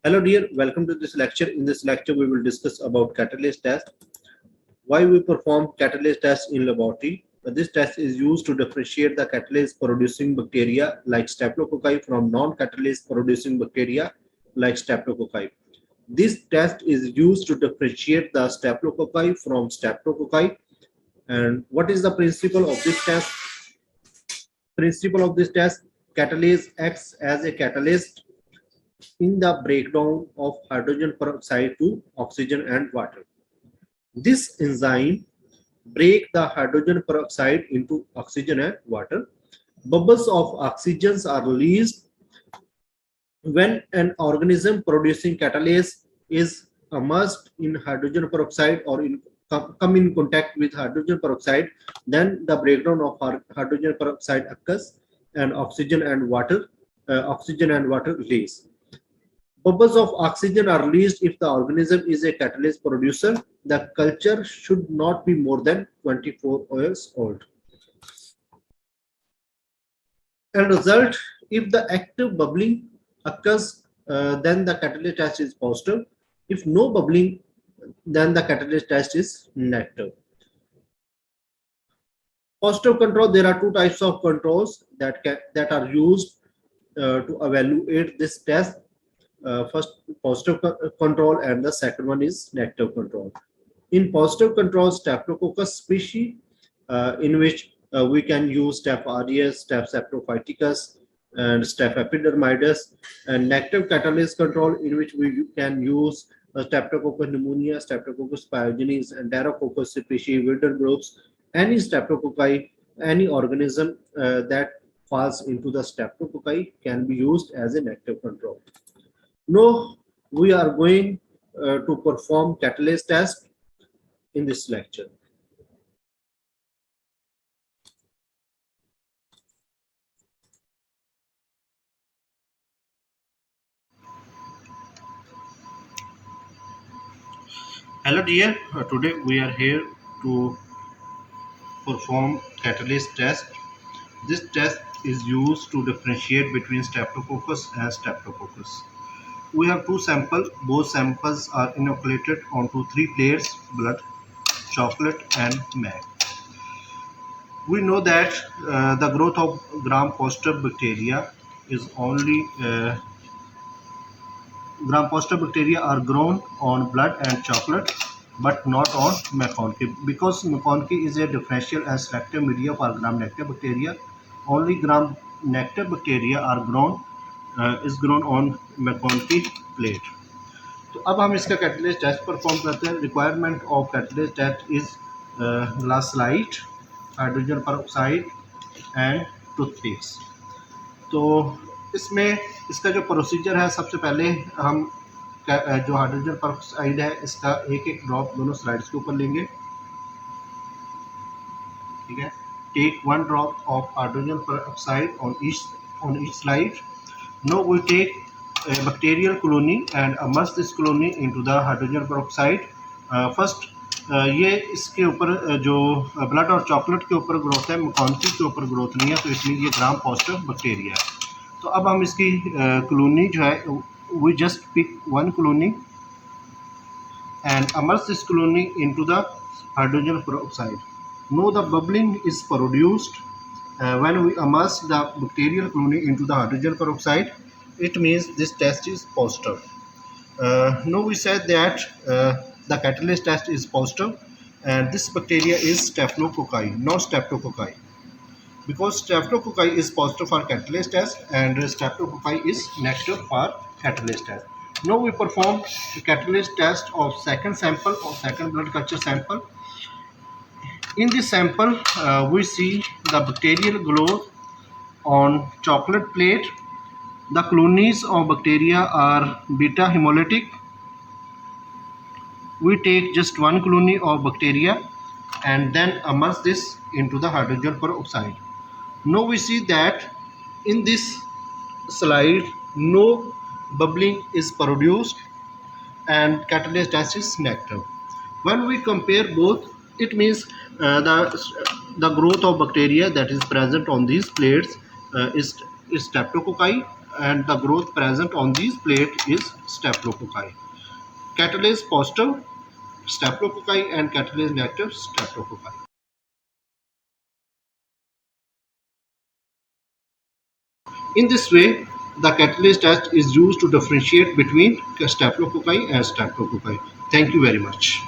Hello dear, welcome to this lecture. In this lecture, we will discuss about catalase test. Why we perform catalase test in laboratory. This test is used to differentiate the catalase producing bacteria like Staphylococcus from non-catalase producing bacteria like Streptococcus. This test is used to differentiate the Staphylococcus from Streptococcus. And what is the principle of this test? Principle of this test: catalase acts as a catalyst in the breakdown of hydrogen peroxide to oxygen and water. This enzyme break the hydrogen peroxide into oxygen and water. Bubbles of oxygens are released when an organism producing catalase is immersed in hydrogen peroxide or come in contact with hydrogen peroxide. Then the breakdown of hydrogen peroxide occurs and oxygen and water release. Bubbles of oxygen are released if the organism is a catalase producer. The culture should not be more than 24 hours old. As a result, if the active bubbling occurs, then the catalase test is positive. If no bubbling, then the catalase test is negative. Positive control: there are two types of controls that are used to evaluate this test. First, positive control, and the second one is negative control. In positive control, Staphylococcus species, in which we can use Staph aureus, Staph saprophyticus, and Staph epidermidis. And negative catalase control, in which we can use Streptococcus pneumonia, Streptococcus pyogenes, and Enterococcus species, wilder groups, any Streptococci, any organism that falls into the Streptococci can be used as a negative control. Now we are going to perform catalase test in this lecture. Hello dear, today we are here to perform catalase test. This test is used to differentiate between Streptococcus and Streptococcus. We have two samples. Both samples are inoculated onto three plates: blood, chocolate, and mag. We know that the growth of gram-positive bacteria is only gram-positive bacteria are grown on blood and chocolate, but not on McConkey. Because McConkey is a differential and selective media for gram-negative bacteria, only gram-negative bacteria are grown on McConkey plate. तो अब हम इसका कैटलेस test perform करते हैं. Requirement of catalase test is glass slide, hydrogen peroxide and toothpicks. तो इसमें इसका जो प्रोसीजर है, सबसे पहले हम जो हाइड्रोजन परऑक्साइड है इसका एक एक ड्रॉप दोनों स्लाइड्स के ऊपर लेंगे. ठीक है. Take one drop of hydrogen peroxide on each slide. Now we take a bacterial colony and immerse this colony into the hydrogen peroxide. First ये इसके ऊपर जो ब्लड और चॉकलेट के ऊपर ग्रोथ है, McConkey के ऊपर ग्रोथ नहीं है, तो इसलिए ये ग्राम पॉजिटिव बैक्टीरिया है. तो अब हम इसकी कॉलोनी जो है, we just pick one colony and immerse this colony into the hydrogen peroxide. Now the bubbling is produced when we immerse the bacterial colony into the hydrogen peroxide. It means this test is positive. Now we said that the catalase test is positive, and this bacteria is Staphylococci, not Streptococci. Because Streptococci is positive for catalase test and Streptococci is negative for catalase test. Now we perform the catalase test of second sample or second blood culture sample. In this sample, we see the bacterial growth on chocolate plate. The colonies of bacteria are beta hemolytic. We take just one colony of bacteria and then immerse this into the hydrogen peroxide. Now we see that in this slide no bubbling is produced and catalase test is negative. When we compare both, it means the growth of bacteria that is present on these plates is Streptococci, and the growth present on these plate is staphylococci. Catalase positive staphylococci and catalase negative staphylococci. In this way, the catalase test is used to differentiate between staphylococci and staphylococci. Thank you very much.